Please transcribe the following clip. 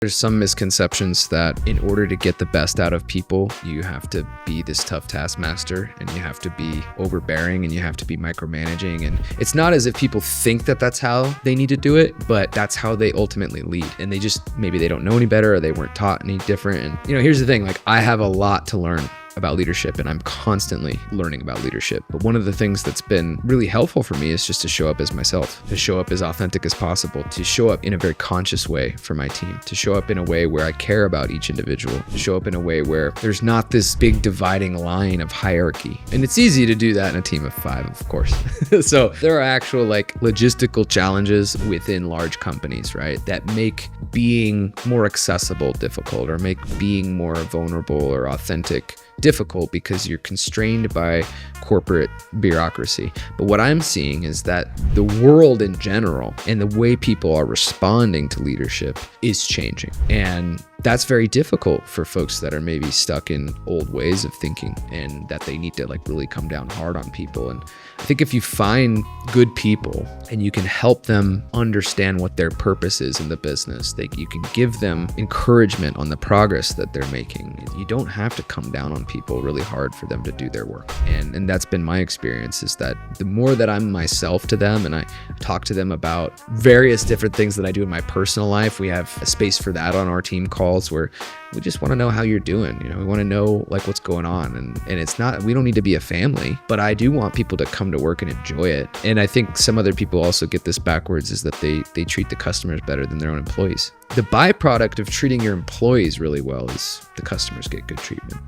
There's some misconceptions that in order to get the best out of people, you have to be this tough taskmaster and you have to be overbearing and you have to be micromanaging. And it's not as if people think that that's how they need to do it, but that's how they ultimately lead. And maybe they don't know any better or they weren't taught any different. And here's the thing, like I have a lot to learn about leadership and I'm constantly learning about leadership. But one of the things that's been really helpful for me is just to show up as myself, to show up as authentic as possible, to show up in a very conscious way for my team, to show up in a way where I care about each individual, to show up in a way where there's not this big dividing line of hierarchy. And it's easy to do that in a team of 5, of course. So there are actual like logistical challenges within large companies, right? That make being more accessible difficult or make being more vulnerable or authentic difficult because you're constrained by corporate bureaucracy. But what I'm seeing is that the world in general and the way people are responding to leadership is changing. And that's very difficult for folks that are maybe stuck in old ways of thinking and that they need to like really come down hard on people. And I think if you find good people and you can help them understand what their purpose is in the business, you can give them encouragement on the progress that they're making. You don't have to come down on people really hard for them to do their work. And that's been my experience, is that the more that I'm myself to them and I talk to them about various different things that I do in my personal life, we have a space for that on our team calls where we just want to know how you're doing. We want to know like what's going on. And it's not, we don't need to be a family, but I do want people to come to work and enjoy it. And I think some other people also get this backwards, is that they treat the customers better than their own employees. The byproduct of treating your employees really well is the customers get good treatment.